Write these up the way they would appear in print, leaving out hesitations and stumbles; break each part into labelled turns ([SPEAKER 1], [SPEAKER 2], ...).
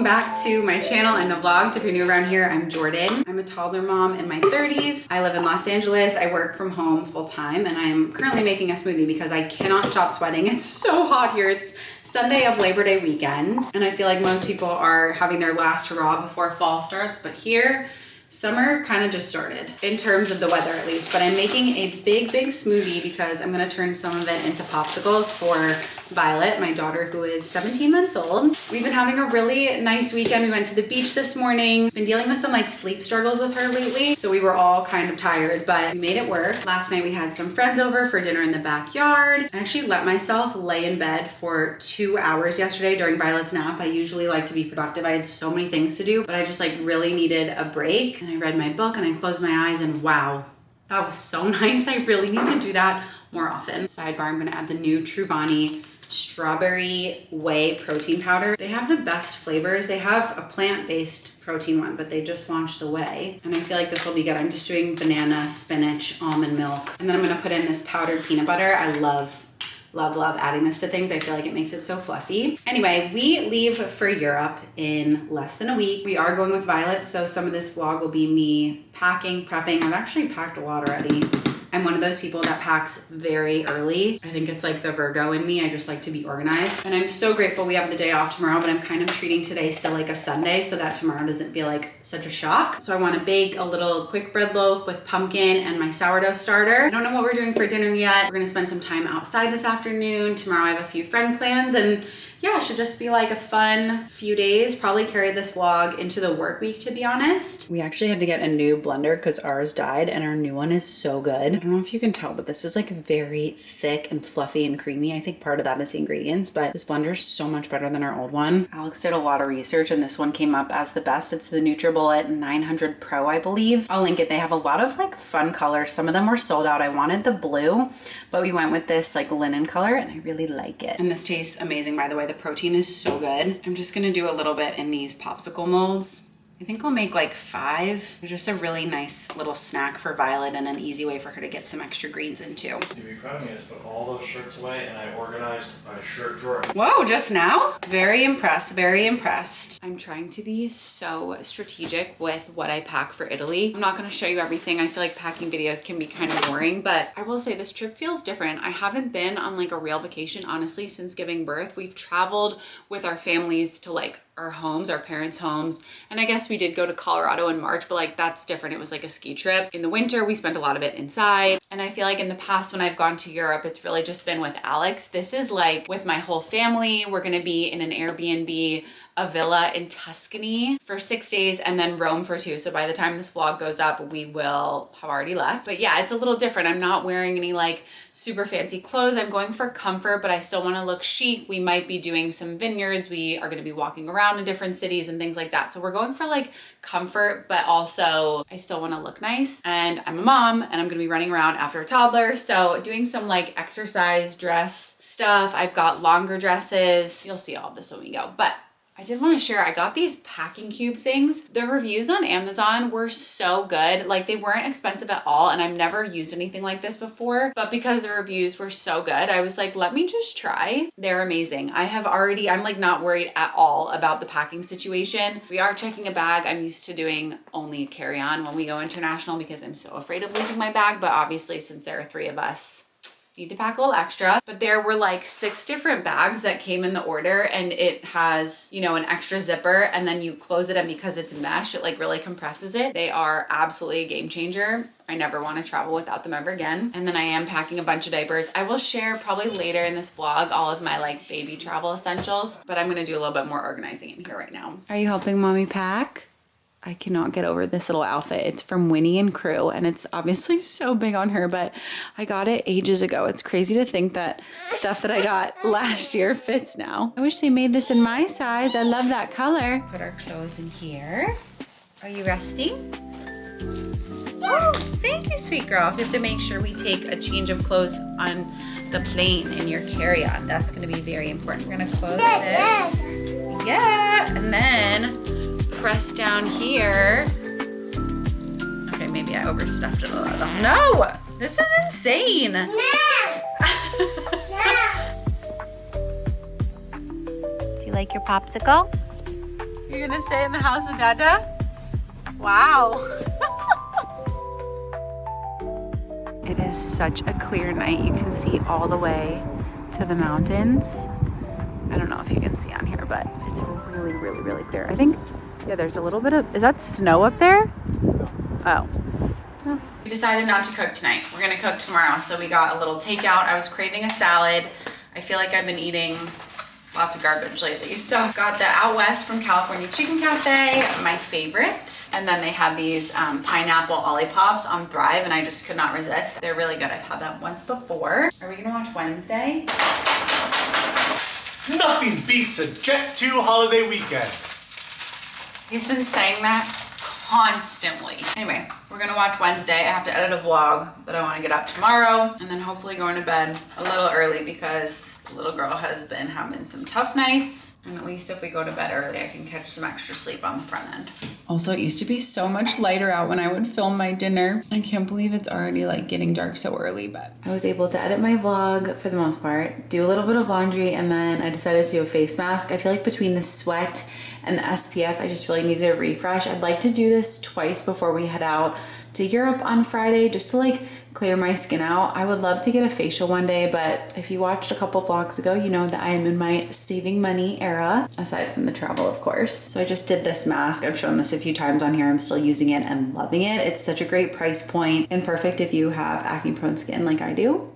[SPEAKER 1] back to my channel and the vlogs. If you're new around here, I'm Jordan. I'm a toddler mom in my 30s. I live in Los Angeles. I work from home full time and I am currently making a smoothie because I cannot stop sweating. It's so hot here. It's Sunday of Labor Day weekend and I feel like most people are having their last hurrah before fall starts, but here, summer kind of just started in terms of the weather at least, but I'm making a big smoothie because I'm gonna turn some of it into popsicles for Violet, my daughter who is 17 months old. We've been having a really nice weekend. We went to the beach this morning. Been dealing with some like sleep struggles with her lately, so we were all kind of tired, but we made it work. Last night we had some friends over for dinner in the backyard. I actually let myself lay in bed for 2 hours yesterday during Violet's nap. I usually like to be productive. I had so many things to do, but I just like really needed a break. And I read my book and I closed my eyes and wow, that was so nice. I really need to do that more often. Sidebar, I'm gonna add the new Truvani strawberry whey protein powder. They have the best flavors. They have a plant-based protein one, but they just launched the whey. And I feel like this will be good. I'm just doing banana, spinach, almond milk. And then I'm gonna put in this powdered peanut butter. I love adding this to things. I feel like it makes it so fluffy. Anyway, we leave for Europe in less than a week. We are going with Violet, so some of this vlog will be me packing, prepping. I've actually packed a lot already. I'm one of those people that packs very early. I think it's like the Virgo in me. I just like to be organized. And I'm so grateful we have the day off tomorrow, but I'm kind of treating today still like a Sunday so that tomorrow doesn't feel like such a shock. So I want to bake a little quick bread loaf with pumpkin and my sourdough starter. I don't know what we're doing for dinner yet. We're gonna spend some time outside this afternoon. Tomorrow I have a few friend plans and yeah, it should just be like a fun few days. Probably carry this vlog into the work week, to be honest. We actually had to get a new blender because ours died and our new one is so good. I don't know if you can tell, but this is like very thick and fluffy and creamy. I think part of that is the ingredients, but this blender is so much better than our old one. Alex did a lot of research and this one came up as the best. It's the NutriBullet 900 Pro, I believe. I'll link it. They have a lot of like fun colors. Some of them were sold out. I wanted the blue, but we went with this like linen color and I really like it. And this tastes amazing, by the way. The protein is so good. I'm just gonna do a little bit in these popsicle molds. I think I'll make like 5. They're just a really nice little snack for Violet and an easy way for her to get some extra greens into.
[SPEAKER 2] You'd be proud of me. I just put all those shirts away and I organized my shirt drawer.
[SPEAKER 1] Whoa, just now? Very impressed, very impressed. I'm trying to be so strategic with what I pack for Italy. I'm not gonna show you everything. I feel like packing videos can be kind of boring, but I will say this trip feels different. I haven't been on like a real vacation, honestly, since giving birth. We've traveled with our families to like our homes, our parents' homes. And I guess we did go to Colorado in March, but like that's different. It was like a ski trip. In the winter, we spent a lot of it inside. And I feel like in the past when I've gone to Europe, it's really just been with Alex. This is like with my whole family. We're gonna be in an Airbnb, a villa in Tuscany for 6 days and then Rome for 2. So by the time this vlog goes up, we will have already left. But yeah, it's a little different. I'm not wearing any like super fancy clothes. I'm going for comfort, but I still want to look chic. We might be doing some vineyards. We are going to be walking around in different cities and things like that. So we're going for like comfort, but also I still want to look nice. And I'm a mom and I'm going to be running around after a toddler. So doing some like exercise dress stuff. I've got longer dresses. You'll see all of this when we go, but I did want to share, I got these packing cube things. The reviews on Amazon were so good. Like they weren't expensive at all. And I've never used anything like this before, but because the reviews were so good, I was like, let me just try. They're amazing. I'm like not worried at all about the packing situation. We are checking a bag. I'm used to doing only carry-on when we go international because I'm so afraid of losing my bag. But obviously since there are 3 of us, need to pack a little extra. But there were like 6 different bags that came in the order and it has, you know, an extra zipper and then you close it and because it's mesh, it like really compresses it. They are absolutely a game changer. I never want to travel without them ever again. And then I am packing a bunch of diapers. I will share probably later in this vlog all of my like baby travel essentials, but I'm gonna do a little bit more organizing in here right now. Are you helping mommy pack? I cannot get over this little outfit. It's from Winnie and Crew and it's obviously so big on her, but I got it ages ago. It's crazy to think that stuff that I got last year fits now. I wish they made this in my size. I love that color. Put our clothes in here. Are you resting? Oh, thank you, sweet girl. We have to make sure we take a change of clothes on the plane in your carry-on. That's gonna be very important. We're gonna close this. Yeah, and then press down here. Okay, maybe I overstuffed it a little. No, this is insane. No.
[SPEAKER 3] Do you like your popsicle?
[SPEAKER 1] You're gonna stay in the house with Dada? Wow. It is such a clear night. You can see all the way to the mountains. I don't know if you can see on here, but it's really, really, really clear. I think, yeah, there's a little bit of, is that snow up there? Oh. We decided not to cook tonight. We're gonna cook tomorrow. So we got a little takeout. I was craving a salad. I feel like I've been eating lots of garbage lately. So got the Out West from California Chicken Cafe, my favorite. And then they had these pineapple olipopes on Thrive, and I just could not resist. They're really good. I've had that once before. Are we gonna watch Wednesday?
[SPEAKER 3] Nothing beats a Jet 2 holiday weekend.
[SPEAKER 1] He's been saying that constantly. Anyway, we're gonna watch Wednesday. I have to edit a vlog that I wanna get up tomorrow, and then hopefully going to bed a little early because the little girl has been having some tough nights. And at least if we go to bed early, I can catch some extra sleep on the front end. Also, it used to be so much lighter out when I would film my dinner. I can't believe it's already like getting dark so early, but I was able to edit my vlog for the most part, do a little bit of laundry, and then I decided to do a face mask. I feel like between the sweat and the SPF, I just really needed a refresh. I'd like to do this twice before we head out to Europe on Friday, just to like clear my skin out. I would love to get a facial one day, but if you watched a couple vlogs ago, you know that I am in my saving money era, aside from the travel, of course. So I just did this mask. I've shown this a few times on here. I'm still using it and loving it. It's such a great price point and perfect if you have acne prone skin like I do.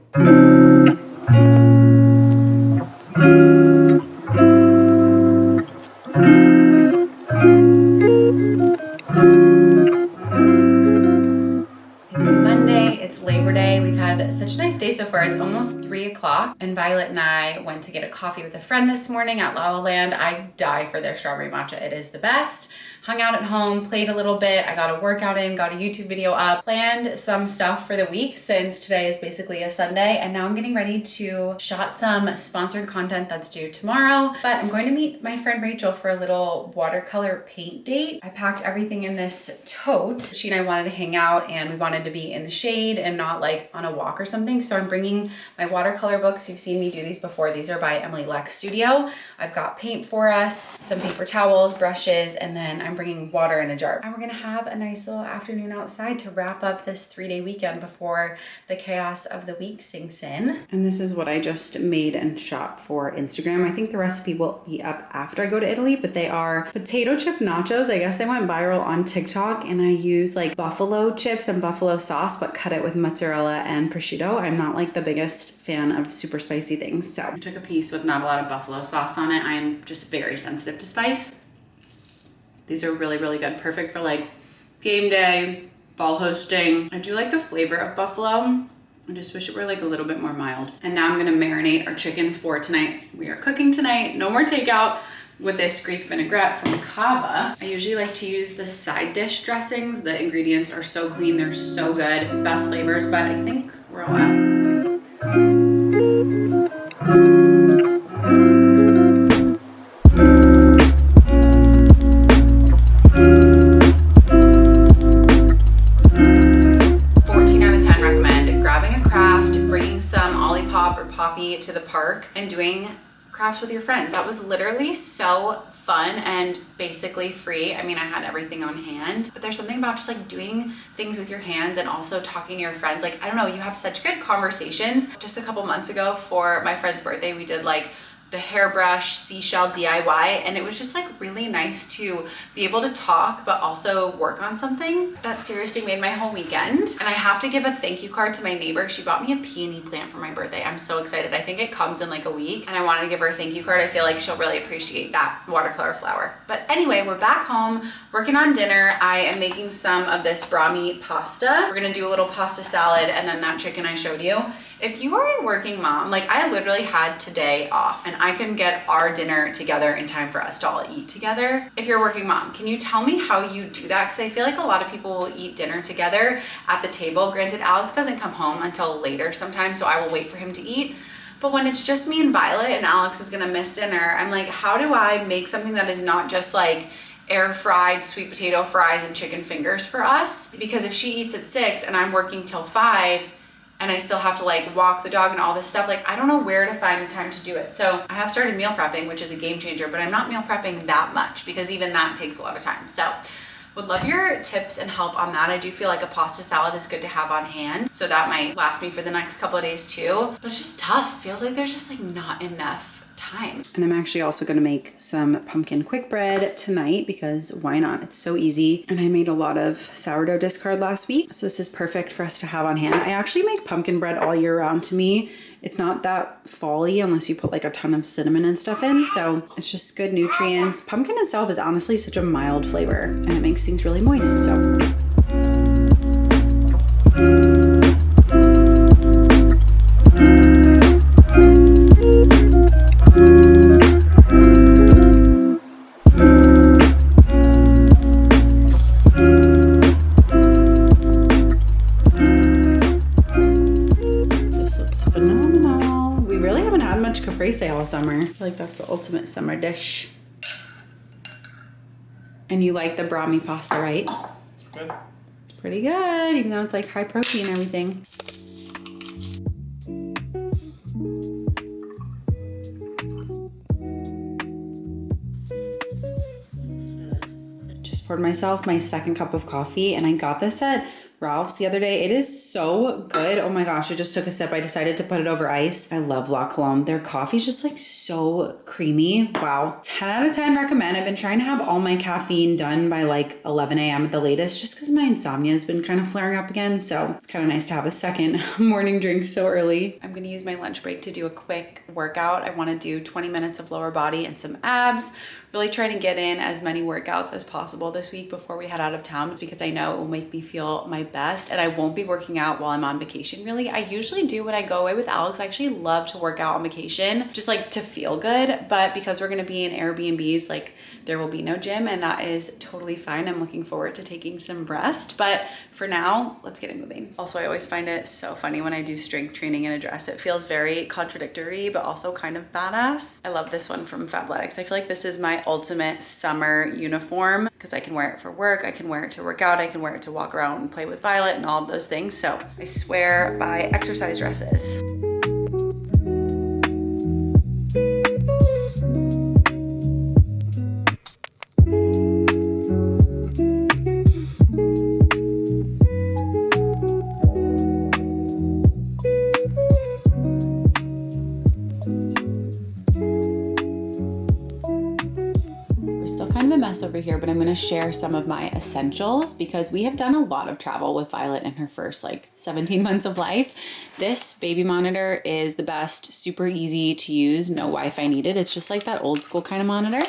[SPEAKER 1] Such a nice day so far. It's almost 3 o'clock and Violet and I went to get a coffee with a friend this morning at La La Land. I die for their strawberry matcha. It is the best. Hung out at home, played a little bit. I got a workout in, got a YouTube video up, planned some stuff for the week since today is basically a Sunday. And now I'm getting ready to shot some sponsored content that's due tomorrow. But I'm going to meet my friend Rachel for a little watercolor paint date. I packed everything in this tote. She and I wanted to hang out and we wanted to be in the shade and not like on a walk or something. So I'm bringing my watercolor books. You've seen me do these before. These are by Emily Lex Studio. I've got paint for us, some paper towels, brushes, and then I'm bringing water in a jar. And we're gonna have a nice little afternoon outside to wrap up this 3-day weekend before the chaos of the week sinks in. And this is what I just made and shot for Instagram. I think the recipe will be up after I go to Italy, but they are potato chip nachos. I guess they went viral on TikTok, and I use like buffalo chips and buffalo sauce, but cut it with mozzarella and prosciutto. I'm not like the biggest fan of super spicy things. So I took a piece with not a lot of buffalo sauce on it. I am just very sensitive to spice. These are really, really good. Perfect for like game day, fall hosting. I do like the flavor of buffalo. I just wish it were like a little bit more mild. And now I'm gonna marinate our chicken for tonight. We are cooking tonight, no more takeout, with this Greek vinaigrette from Cava. I usually like to use the side dish dressings. The ingredients are so clean, they're so good, best flavors, but I think we're all out. 14 out of 10 recommend grabbing a craft, bringing some Olipop or Poppy to the park, and doing crafts with your friends. That was literally so fun and basically free. I mean, I had everything on hand, but there's something about just like doing things with your hands and also talking to your friends. Like, I don't know, you have such good conversations. Just a couple months ago for my friend's birthday, we did like the hairbrush seashell DIY, and it was just like really nice to be able to talk but also work on something. That seriously made my whole weekend. And I have to give a thank you card to my neighbor. She bought me a peony plant for my birthday. I'm so excited. I think it comes in like a week, and I wanted to give her a thank you card. I feel like she'll really appreciate that watercolor flower. But anyway, we're back home working on dinner. I am making some of this brahmi pasta. We're gonna do a little pasta salad and then that chicken I showed you. If you are a working mom, like I literally had today off and I can get our dinner together in time for us to all eat together. If you're a working mom, can you tell me how you do that? Because I feel like a lot of people will eat dinner together at the table. Granted, Alex doesn't come home until later sometimes, so I will wait for him to eat. But when it's just me and Violet and Alex is gonna miss dinner, I'm like, how do I make something that is not just like air fried sweet potato fries and chicken fingers for us? Because if she eats at 6 and I'm working till 5, and I still have to like walk the dog and all this stuff. Like I don't know where to find the time to do it. So I have started meal prepping, which is a game changer, but I'm not meal prepping that much because even that takes a lot of time. So would love your tips and help on that. I do feel like a pasta salad is good to have on hand, so that might last me for the next couple of days too. But it's just tough. It feels like there's just like not enough time. And I'm actually also gonna make some pumpkin quick bread tonight because why not? It's so easy. And I made a lot of sourdough discard last week, so this is perfect for us to have on hand. I actually make pumpkin bread all year round. To me, it's not that fall-y unless you put like a ton of cinnamon and stuff in, so it's just good nutrients. Pumpkin itself is honestly such a mild flavor and it makes things really moist, so. All summer. I feel like that's the ultimate summer dish. And you like the brahmi pasta, right?
[SPEAKER 2] It's good.
[SPEAKER 1] It's pretty good, even though it's like high protein and everything. Just poured myself my second cup of coffee, and I got this at Ralph's the other day. It is so good. Oh my gosh, I just took a sip. I decided to put it over ice. I love La Colombe. Their coffee is just like so creamy. Wow. 10 out of 10 recommend. I've been trying to have all my caffeine done by like 11 a.m. at the latest just because my insomnia has been kind of flaring up again. So it's kind of nice to have a second morning drink so early. I'm going to use my lunch break to do a quick workout. I want to do 20 minutes of lower body and some abs. Really trying to get in as many workouts as possible this week before we head out of town because I know it will make me feel my best, and I won't be working out while I'm on vacation really. I usually do when I go away with Alex. I actually love to work out on vacation just like to feel good, but because we're going to be in Airbnbs, like there will be no gym, and that is totally fine. I'm looking forward to taking some rest, but for now, let's get it moving. Also, I always find it so funny when I do strength training in a dress. It feels very contradictory, but also kind of badass. I love this one from Fabletics. I feel like this is my ultimate summer uniform because I can wear it for work, I can wear it to work out, I can wear it to walk around and play with Violet and all of those things. So I swear by exercise dresses. Over here, but I'm going to share some of my essentials because we have done a lot of travel with Violet in her first like 17 months of life. This baby monitor is the best, super easy to use, no Wi-Fi needed. It's just like that old school kind of monitor.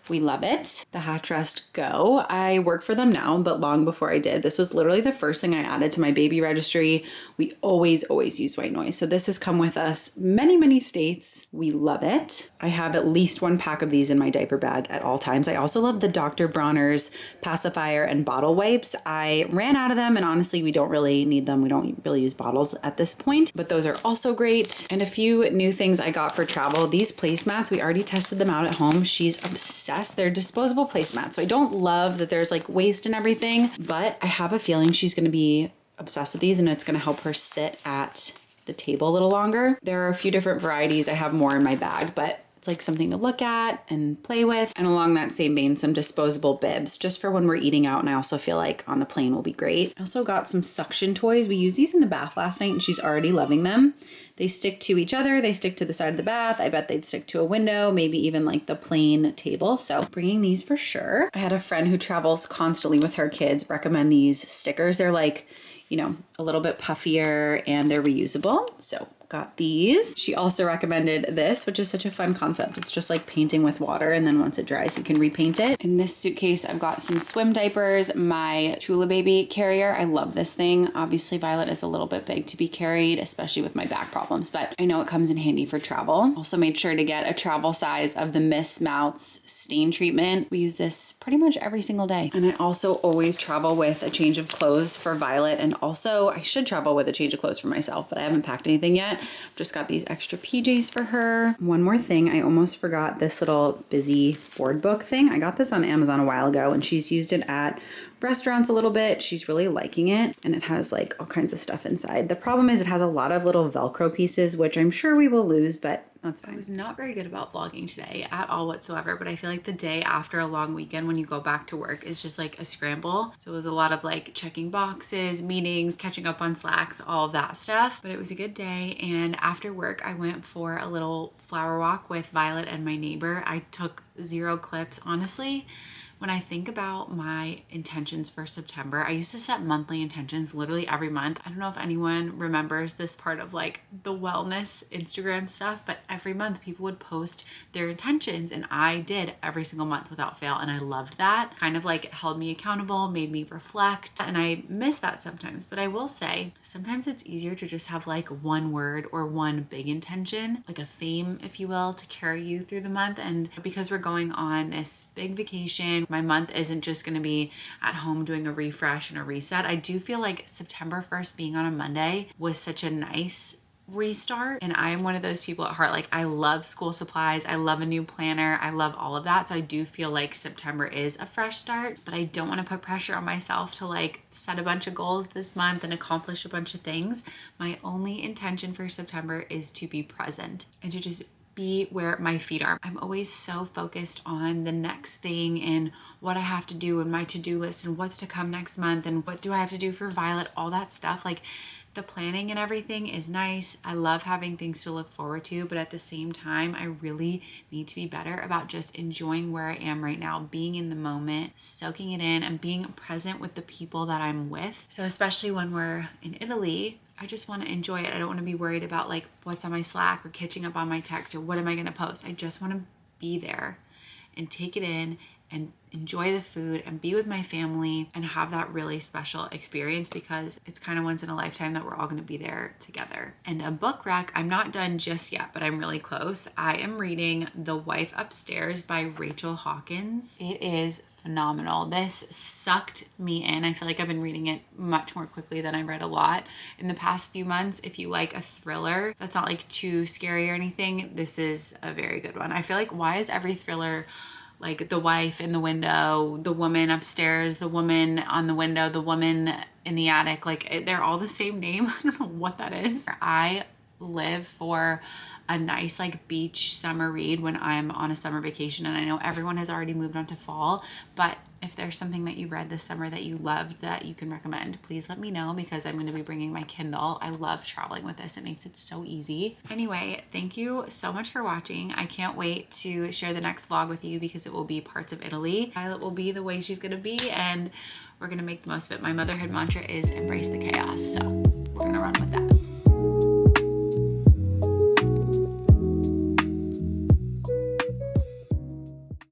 [SPEAKER 1] We love it. The Hatch Rest Go. I work for them now, but long before I did, this was literally the first thing I added to my baby registry. We always use white noise. So this has come with us many states. We love it. I have at least one pack of these in my diaper bag at all times. I also love the Dr. Bronner's pacifier and bottle wipes. I ran out of them, and honestly, we don't really need them. We don't really use bottles at this point, but those are also great. And a few new things I got for travel. These placemats, we already tested them out at home. She's obsessed. They're disposable placemats. So I don't love that there's like waste and everything, but I have a feeling she's going to be obsessed with these, and it's going to help her sit at the table a little longer. There are a few different varieties. I have more in my bag, but it's like something to look at and play with. And along that same vein, some disposable bibs just for when we're eating out. And I also feel like on the plane will be great. I also got some suction toys. We used these in the bath last night and she's already loving them. They stick to each other. They stick to the side of the bath. I bet they'd stick to a window, maybe even like the plain table. So bringing these for sure. I had a friend who travels constantly with her kids recommend these stickers. They're like, you know, a little bit puffier and they're reusable. So got these. She also recommended this, which is such a fun concept. It's just like painting with water, and then once it dries, you can repaint it. In this suitcase, I've got some swim diapers, my Chula Baby carrier. I love this thing. Obviously, Violet is a little bit big to be carried, especially with my back problems, but I know it comes in handy for travel. Also made sure to get a travel size of the Miss Mouth's stain treatment. We use this pretty much every single day. And I also always travel with a change of clothes for Violet, and also I should travel with a change of clothes for myself, but I haven't packed anything yet. Just got these extra PJs for her. One more thing, I almost forgot this little busy board book thing. I got this on Amazon a while ago and she's used it at restaurants a little bit. She's really liking it and it has like all kinds of stuff inside. The problem is it has a lot of little Velcro pieces, which I'm sure we will lose, but that's fine. I was not very good about vlogging today at all whatsoever, but I feel like the day after a long weekend when you go back to work is just like a scramble. So it was a lot of like checking boxes, meetings, catching up on Slacks, all of that stuff. But it was a good day. And after work, I went for a little flower walk with Violet and my neighbor. I took 0 clips, honestly. When I think about my intentions for September, I used to set monthly intentions literally every month. I don't know if anyone remembers this part of like the wellness Instagram stuff, but every month people would post their intentions and I did every single month without fail. And I loved that. Kind of like held me accountable, made me reflect. And I miss that sometimes, but I will say sometimes it's easier to just have like one word or one big intention, like a theme, if you will, to carry you through the month. And because we're going on this big vacation, my month isn't just going to be at home doing a refresh and a reset. I do feel like September 1st being on a Monday was such a nice restart. And I am one of those people at heart, like I love school supplies. I love a new planner. I love all of that. So I do feel like September is a fresh start, but I don't want to put pressure on myself to like set a bunch of goals this month and accomplish a bunch of things. My only intention for September is to be present and to just be where my feet are. I'm always so focused on the next thing and what I have to do and my to-do list and what's to come next month and what do I have to do for Violet, all that stuff. Like the planning and everything is nice. I love having things to look forward to, but at the same time, I really need to be better about just enjoying where I am right now, being in the moment, soaking it in and being present with the people that I'm with. So especially when we're in Italy, I just want to enjoy it. I don't want to be worried about like what's on my Slack or catching up on my text or what am I going to post. I just want to be there and take it in and enjoy the food and be with my family and have that really special experience because it's kind of once in a lifetime that we're all going to be there together. And a book rec, I'm not done just yet, but I'm really close. I am reading The Wife Upstairs by Rachel Hawkins. It is phenomenal. This sucked me in. I feel like I've been reading it much more quickly than I read a lot in the past few months. If you like a thriller that's not like too scary or anything, this is a very good one. I feel like why is every thriller like the wife in the window, the woman upstairs, the woman on the window, the woman in the attic, like they're all the same name? I don't know what that is. I live for a nice like beach summer read when I'm on a summer vacation, and I know everyone has already moved on to fall, but if there's something that you read this summer that you loved that you can recommend, please let me know because I'm going to be bringing my Kindle. I love traveling with this. It makes it so easy. Anyway, thank you so much for watching. I can't wait to share the next vlog with you because it will be parts of Italy. Violet will be the way she's going to be and we're going to make the most of it. My motherhood mantra is embrace the chaos. So we're going to run with that.